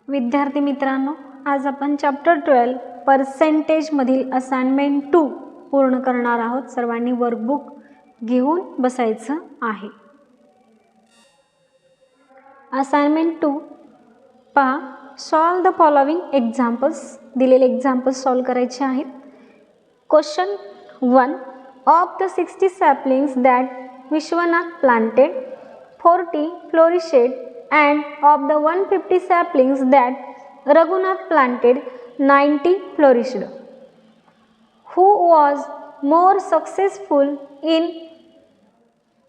विद्यार्थी मित्रांनो, आज आपण चॅप्टर 12 पर्सेंटेज मधील असाइनमेंट 2 पूर्ण करणार आहोत। सर्वांनी वर्कबुक घेऊन बसायचं आहे। असाइनमेंट 2 पहा, सॉल्व द फॉलोइंग एक्झाम्पल्स। दिलेले एक्झाम्पल्स सॉल्व करायचे आहेत। Question 1, of the 60 saplings that Vishwanath planted 40 flourished and of the 150 saplings that Raghunath planted 90 flourished. Who was more successful in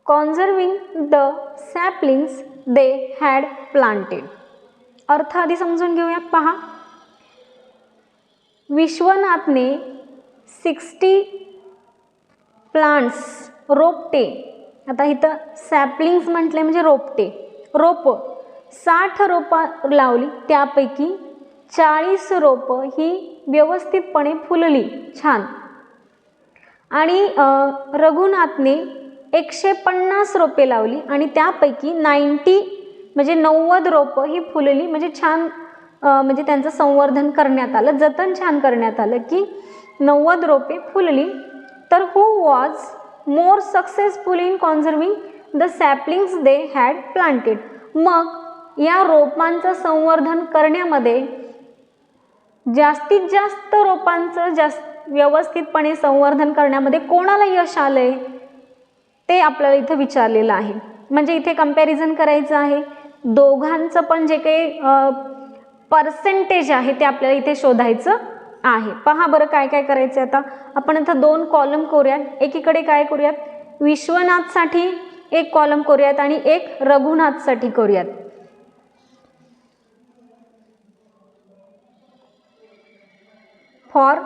conserving the saplings they had planted? अर्थ आधी समजून घेऊया। पहा, विश्वनाथने 60 plants रोपटे, आता इथं सॅपलिंग्स म्हटले म्हणजे रोपटे, रोप 60 रोपं लावली, त्यापैकी 40 रोपं ही व्यवस्थितपणे फुलली छान। आणि रघुनाथने 150 रोपे लावली आणि त्यापैकी 90 म्हणजे 90 रोपं ही फुलली, म्हणजे छान, म्हणजे त्यांचं संवर्धन करण्यात आलं, जतन छान करण्यात आलं की 90 रोपे फुलली। तर who was more successful in conserving the saplings they had planted? मग या रोपांचं संवर्धन करण्यामध्ये जास्तीत जास्त रोपांचं व्यवस्थितपणे संवर्धन करण्यामध्ये कोणाला यश आलंय ते आपल्याला इथे विचारलेलं आहे। म्हणजे इथे कंपॅरिझन करायचं आहे, दोघांचं पण जे काही पर्सेंटेज आहे ते आपल्याला इथे शोधायचं आहे। पहा बरं काय काय करायचं। आता आपण इथं 2 कॉलम करूयात। एकीकडे काय करूयात, विश्वनाथसाठी एक कॉलम करूयात आणि एक रघुनाथसाठी करूयात। फॉर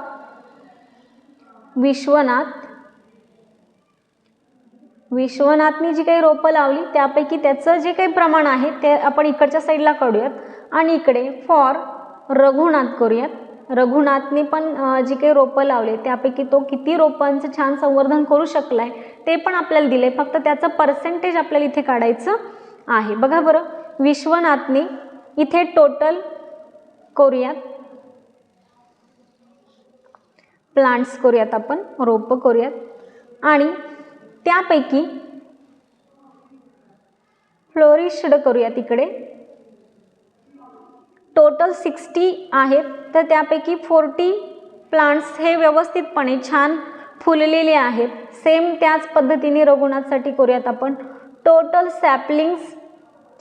विश्वनाथनी जी काही रोपं लावली त्यापैकी त्याचं जे काही प्रमाण आहे ते आपण इकडच्या साईडला काढूयात आणि इकडे फॉर रघुनाथ करूयात। रघुनाथने पण जी काही रोपं लावले त्यापैकी तो किती रोपांचं छान संवर्धन करू शकलाय ते पण आपल्याला दिले, फक्त त्याचं पर्सेंटेज आपल्याला इथे काढायचं आहे। बघा बरं, विश्वनाथने इथे टोटल करूयात, प्लांट्स करूयात, आपण रोपं करूयात आणि त्यापैकी फ्लोरिश्ड करूयात। इकडे टोटल 60 आहेत, तर त्यापैकी 40 प्लांट्स हे व्यवस्थितपणे छान फुललेले आहेत। सेम त्याच पद्धतीने रघुनाथसाठी करूयात, आपण टोटल सॅपलिंग्स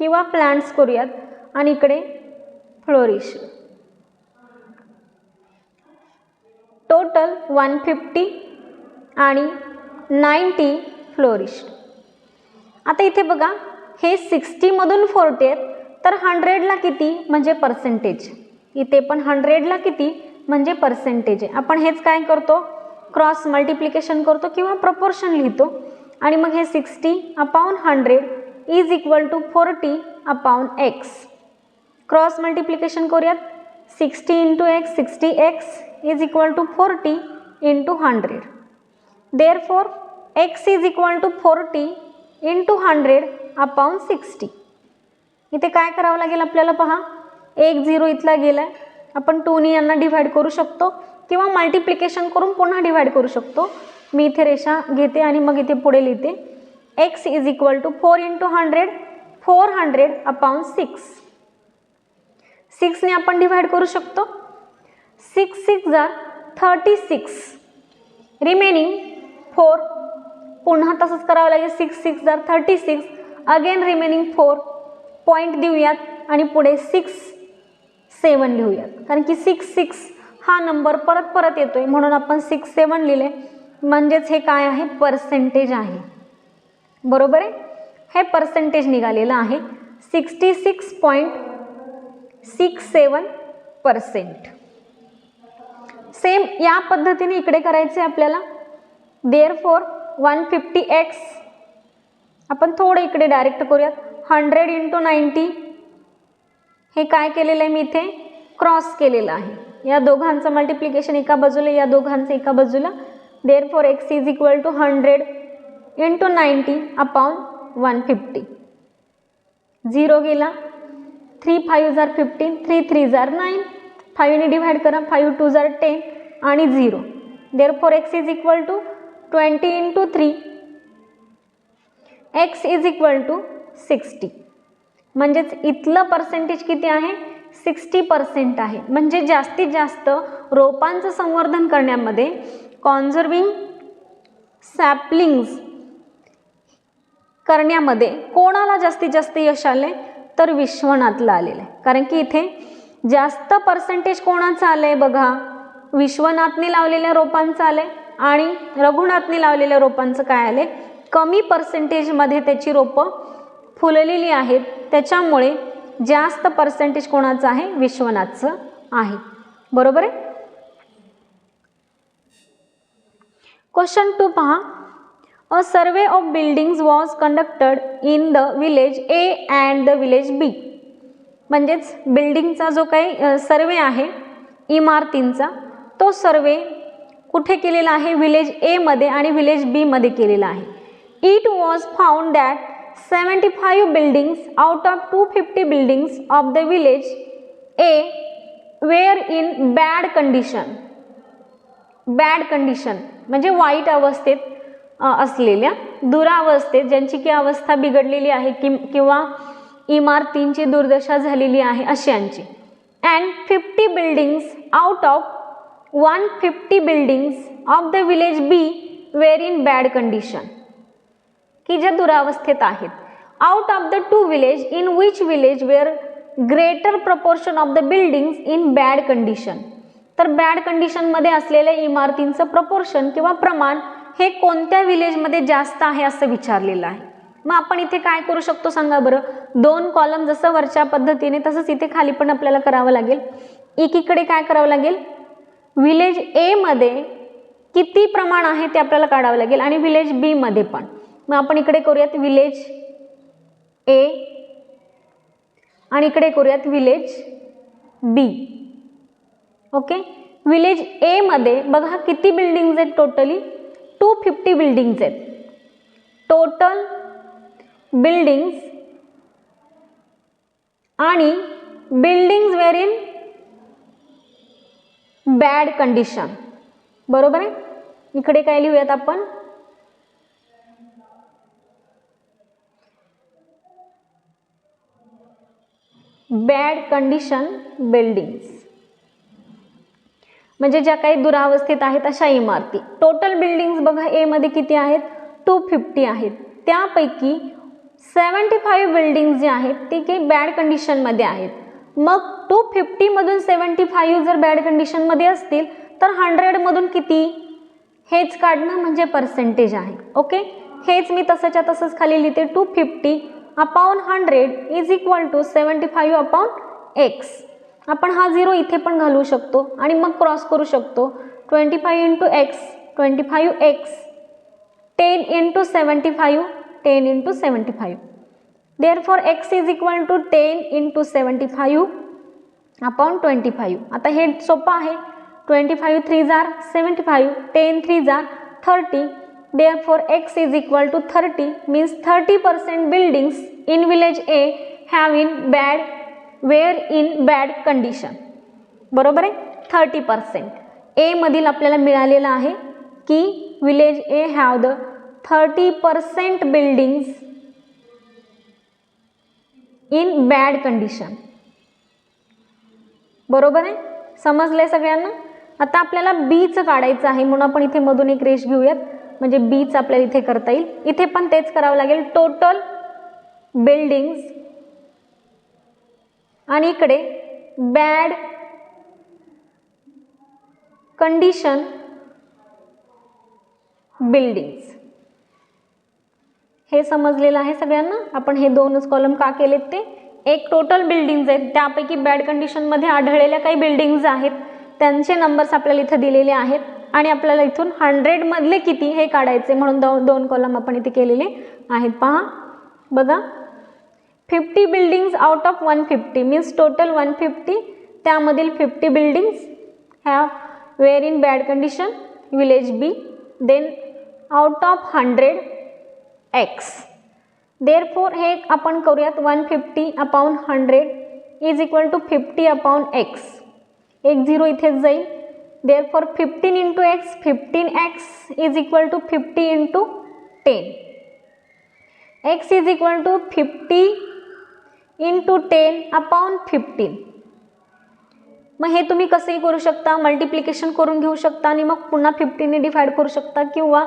किंवा प्लांट्स करूयात आणि इकडे फ्लोरिश टोटल 150 आणि 90 फ्लोरिश। आता इथे बघा, हे 60 मधून 40 आहेत, तर 100 ला किती म्हणजे पर्सेंटेज, इथे पण 100 ला किती म्हणजे पर्सेंटेज आहे। आपण हेच काय करतो, क्रॉस मल्टिप्लिकेशन करतो किंवा प्रपोर्शन लिहितो आणि मग हे 60 upon 100 is equal to 40 upon x। Cross multiplication करूयात, 60 into x 60x is equal to 40 into 100। Therefore x is equal to 40 into 100 upon 60। इथे काय करावं लागेल आपल्याला, पहा 1 0 इथला गेलाय, आपण 2 ने यांना डिवाइड करू शकतो किंवा मल्टिप्लिकेशन करून पुन्हा डिवाइड करू शकतो। मी इथे रेषा घेते आणि मग इथे पुढे लिहिते, x is equal to 4 into 100 400 upon 6। 6 ने आपण डिवाइड करू शकतो, 6 6 जा 36, रिमेनिंग 4, पुन्हा तसंच करावं लागेल, 6 6 जा 36, अगेन रिमेनिंग 4, पॉइंट देऊयात आणि पुढे 6 7 लिहूयात, कारण की 6 6 हा नंबर परत परत येतोय म्हणून आपण 6 7 लिहिले, म्हणजेच हे काय आहे, पर्सेंटेज आहे। बरोबर आहे, हे पर्सेंटेज निघालेलं आहे 66.67%। सेम या पद्धतीने इकडे करायचे आपल्याला। देअरफॉर 150x आपण थोडं इकडे डायरेक्ट करूयात, 100 इंटू 90 हे काय केलेलं आहे, मी इथे क्रॉस केलेलं आहे, या दोघांचं मल्टिप्लिकेशन एका बाजूला, या दोघांचं एका बाजूला। Therefore x is equal to 100 into 90 upon 150, 0 गेला, 3 5 जार 15, 3 3 जार 9, 5 ने डिवाइड करा, 5 2 जार 10 आणि 0. Therefore x is equal to 20 into 3, x is equal to 60. म्हणजेच इथलं पर्सेंटेज किती आहे, 60% आहे. म्हणजे जास्तीत जास्त रोपांचं संवर्धन करण्यामध्ये कॉन्झर्विंग सॅपलिंग्स करण्यामध्ये कोणाला जास्तीत जास्त यश आले, तर विश्वनाथला आलेलं आहे. कारण की इथे जास्त पर्सेंटेज कोणाचं आलंय बघा, विश्वनाथने लावलेल्या रोपांचं आलंय आणि रघुनाथने लावलेल्या रोपांचं काय आलंय, कमी पर्सेंटेजमध्ये त्याची रोपं फुललेली आहेत. त्याच्यामुळे जास्त पर्सेंटेज कोणाचं आहे, विश्वनाथचं आहे. बरोबर आहे. क्वेश्चन 2 पहा. A survey of buildings was conducted in the village A and the village B. म्हणजेच बिल्डिंगचा जो काही सर्वे आहे इमारतींचा, तो सर्वे कुठे केलेला आहे, विलेज ए मध्ये आणि विलेज बी मध्ये केलेला आहे. It was found that 75 buildings out of 250 buildings of the village A were in bad condition. Bad condition म्हणजे वाईट अवस्थेत असलेल्या, दुरावस्थेत, ज्यांची की अवस्था बिघडलेली आहे किंवा इमारतींची दुर्दशा झालेली आहे अशांची. And 50 buildings out of 150 buildings of the village B were in bad condition, की ज्या दुरावस्थेत आहेत. Out of the 2 village in which village were greater proportion of the buildings in bad condition. तर बॅड कंडिशनमध्ये असलेल्या इमारतींचं प्रपोर्शन किंवा प्रमाण हे कोणत्या विलेजमध्ये जास्त आहे असं विचारलेलं आहे. मग आपण इथे काय करू शकतो सांगा बरं. 2 कॉलम जसं वरच्या पद्धतीने तसंच इथे खाली पण आपल्याला करावं लागेल. एकीकडे काय करावं लागेल, विलेज ए मध्ये किती प्रमाण आहे ते आपल्याला काढावं लागेल आणि विलेज बी मध्ये पण. मग आपण इकडे करूयात विलेज ए आणि इकडे करूयात village B. Okay. Village A मध्ये बघा किती बिल्डिंग्स आहेत, टोटली 250 बिल्डिंग्स आहेत. टोटल बिल्डिंग्स आणि buildings were in bad condition. बरोबर आहे. इकडे काय लिहूयात आपण, बॅड कंडिशन बिल्डिंग्स म्हणजे ज्या काही दुरावस्थेत आहेत अशा इमारती. टोटल बिल्डिंग्स बघा ए मध्ये किती आहेत, 250 आहेत. त्यापैकी 75 बिल्डिंग्स जे आहेत ते काही बॅड कंडिशनमध्ये आहेत. मग 250 मधून 75 जर बॅड कंडिशनमध्ये असतील तर 100 मधून किती, हेच काढणं म्हणजे पर्सेंटेज आहे. ओके. हेच मी तसंच्या तसंच खाली लिहिते, 250 upon 100 is equal to 75 upon x. आपण हा 0 इथे पण घालू शकतो आणि मग क्रॉस करू शकतो. 25 into x 25x, 10 into 75 10 into 75. Therefore x is equal to 10 into 75 upon 25. आता हे सोपं आहे. 25 3 जार 75, 10 3 जार 30. Therefore, x is equal to 30 means 30% buildings in village A have were in bad condition. बरोबर आहे. 30% A मधील आपल्याला मिळालेलं आहे की village A have the 30% buildings in bad condition. बरोबर आहे. समजलंय सगळ्यांना. आता आपल्याला B चं काढायचं आहे म्हणून आपण इथे मधून एक रेष घेऊयात म्हणजे बीच आपल्याला इथे करता येईल. इथे पण तेच करावं लागेल. टोटल बिल्डिंग्स आणि इकडे बॅड कंडिशन बिल्डिंग्स. हे समजलेलं आहे सगळ्यांना. आपण हे दोनच कॉलम का केलेत ते, एक टोटल बिल्डिंग्स आहेत त्यापैकी बॅड कंडिशन मध्ये आढळलेल्या काही बिल्डिंग्स आहेत त्यांचे नंबर्स आपल्याला इथे दिलेले आहेत आणि आपल्याला इथून 100 मधले किती हे काढायचे म्हणून दोन कॉलम आपण इथे केलेले आहेत. पहा बघा, 50 buildings out of 150 means total 150, त्यामधील 50 buildings have were in bad condition village B. Then out of 100 x. Therefore हे आपण करूयात 150 upon 100 is equal to 50 upon x. एक 0 इथेच जाईल. Therefore 15 into x, 15x is equal to 50 into 10. X is equal to 50 into 10 upon 15. मग हे तुम्ही कसंही करू शकता, मल्टिप्लिकेशन करून घेऊ शकता आणि मग पुन्हा 15ने डिवाइड करू शकता किंवा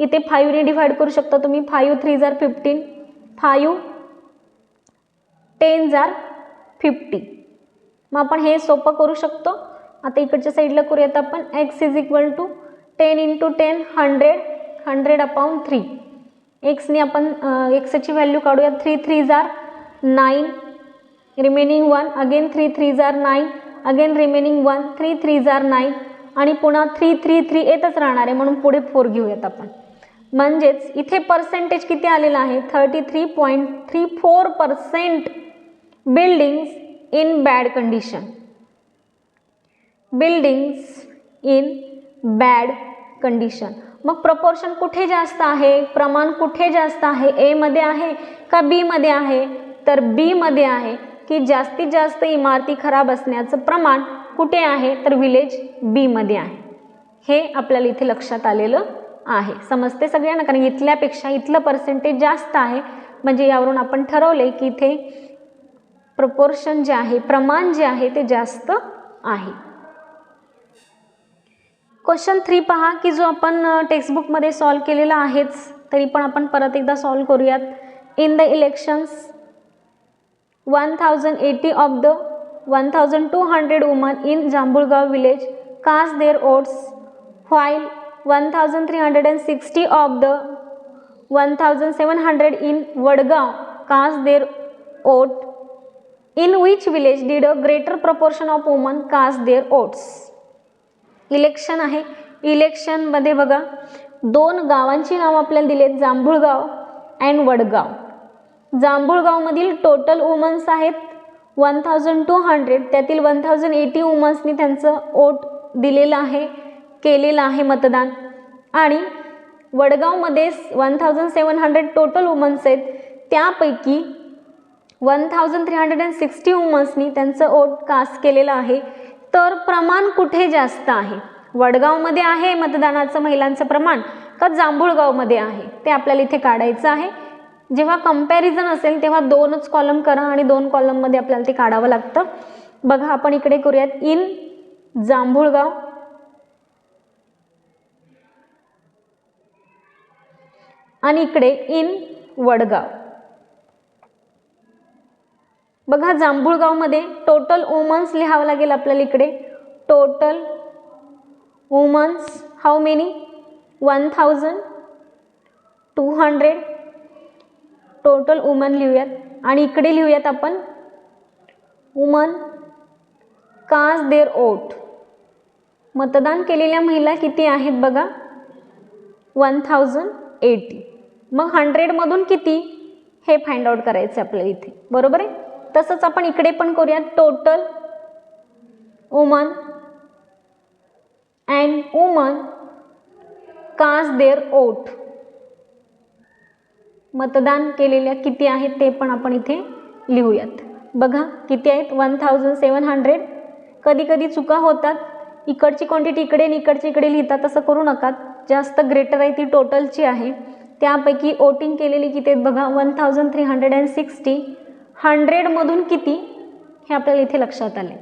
इथे 5ने डिवाइड करू शकता तुम्ही. 5 3 जार 15, 5 10 जार 50. मग आपण हे सोपं करू शकतो. आता इकडच्या साईडला करूयात आपण. X is equal to 10 into 10 100, 100 upon 3. एक्सने आपण एक्सची व्हॅल्यू काढूया. 3 3 जार 9, रिमेनिंग 1, अगेन 3 3 जार 9, अगेन रिमेनिंग 1, 3 3 जार 9 आणि पुन्हा 3 3 3 येतच राहणार आहे म्हणून पुढे 4 घेऊयात आपण. म्हणजेच इथे पर्सेंटेज किती आलेला आहे, 33.34% buildings in bad condition. Buildings in bad condition. मग प्रपोर्शन कुठे जास्त आहे, प्रमाण कुठे जास्त आहे, ए मध्ये आहे का बी मध्ये आहे, तर बी मध्ये आहे की जास्तीत जास्त इमारती खराब असण्याचं प्रमाण कुठे आहे, तर विलेज बी मध्ये आहे. हे आपल्याला इथे लक्षात आलेलं आहे. समजते सगळ्यांना, कारण इथल्यापेक्षा इथलं पर्सेंटेज जास्त आहे म्हणजे यावरून आपण ठरवले की इथे प्रपोर्शन जे आहे, प्रमाण जे आहे ते जास्त आहे. क्वेश्चन 3 पहा की जो आपण टेक्स्टबुकमध्ये सॉल्व केलेला आहेच, तरी पण आपण परत एकदा सॉल्व करूयात. In the elections 1080 of the 1200 women in Jambhulgaon village cast their votes while 1360 of the 1700 in Vadgaon cast their vote. In which village did a greater proportion of women cast their votes? Election आहे. इलेक्शनमध्ये बघा 2 गावांची नाव आपल्याला दिलेत, जांभुळगाव and Vadgaon. जांभुळगावमधील total women's आहेत 1200, त्यातील 1080 वुमन्सनी त्यांचं vote दिलेलं आहे, केलेलं आहे मतदान. आणि वडगावमध्ये 1700 टोटल वुमन्स आहेत, त्यापैकी 1360 वुमन्सनी त्यांचं वोट कास्ट केलेलं आहे. तर प्रमाण कुठे जास्त आहे, वडगावमध्ये आहे मतदानाचं महिलांचं प्रमाण का जांभुळगावमध्ये आहे, ते आपल्याला इथे काढायचं आहे. जेव्हा कंपॅरिझन असेल तेव्हा 2च कॉलम करा आणि 2 कॉलममध्ये आपल्याला ते काढावं लागतं. बघा आपण इकडे करूयात. इन जांभुळगाव आणि इकडे इन वडगाव. बघा जांभुळगावमध्ये टोटल वुमन्स लिहावं लागेल आपल्याला इकडे. Total womens how many, 1200 total woman लिहूयात. आणि इकडे लिहूयात आपण वुमन कास्ट देअर वोट. मतदान केलेल्या महिला किती आहेत बघा, 1080. मग 100 मधून किती हे फाइंड आउट करायचं आपल्याला इथे, बरोबर आहे. तसंच आपण इकडे पण करूयात. Total woman and woman cast their vote. मतदान केलेल्या किती आहेत ते पण आपण इथे लिहूयात. बघा किती आहेत, 1700. कधी कधी चुका होतात, इकडची क्वांटिटी इकडे आणि इकडची इकडे लिहितात, तसं करू नका. जास्त ग्रेटर आहे ती टोटलची आहे. त्यापैकी वोटिंग केलेली किती आहेत बघा, 1360. 100 मधून किती हे आपल्याला इथे लक्षात आले.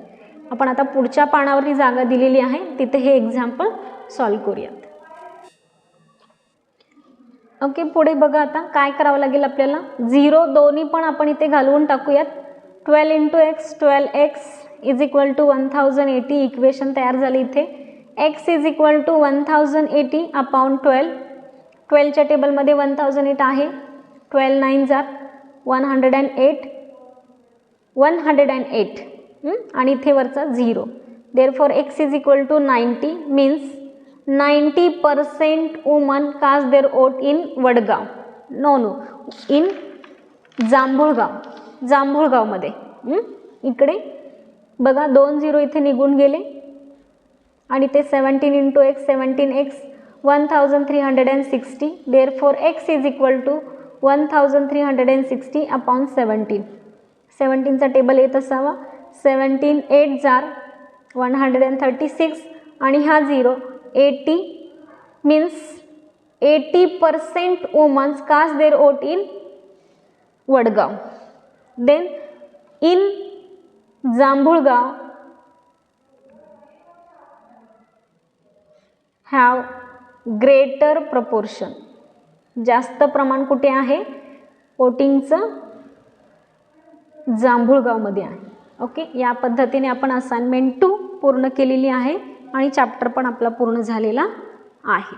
आपण आता पुढच्या पानावर ही जागा दिलेली आहे, तिथे हे एक्झाम्पल सॉल्व करूयात. ओके, पुढे बघा आता काय करावं लागेल आपल्याला. 0 दोन्ही पण आपण इथे घालवून टाकूयात. 12 into x, 12x is equal to 1080. Equation तयार झाले इथे. x is equal to 1080 upon 12. 12च्या टेबलमध्ये 1008 आहे. 12 9 जार 108. आणि इथे वरचा 0. Therefore x is equal to 90 means 90% women cast their vote in Vadgaon. No in Jambhulgaon. जांभुळगावमध्ये इकडे बघा 2 0 इथे निघून गेले आणि ते 17 into x, 17x 1360. Therefore x is equal to 1360 upon 17. 17चा टेबल येत असावा. 17 8 जार 136 आणि हा 0 80 means 80% women's cast their vote in Vadgaon. Then in Jambhulgaon have greater proportion. जास्त प्रमाण कुठे आहे वोटिंगचं? जांभुळगावमध्ये आहे. ओके, या पद्धतीने आपण असाइनमेंट 2 पूर्ण केलेली आहे आणि चॅप्टर पण आपला पूर्ण झालेला आहे.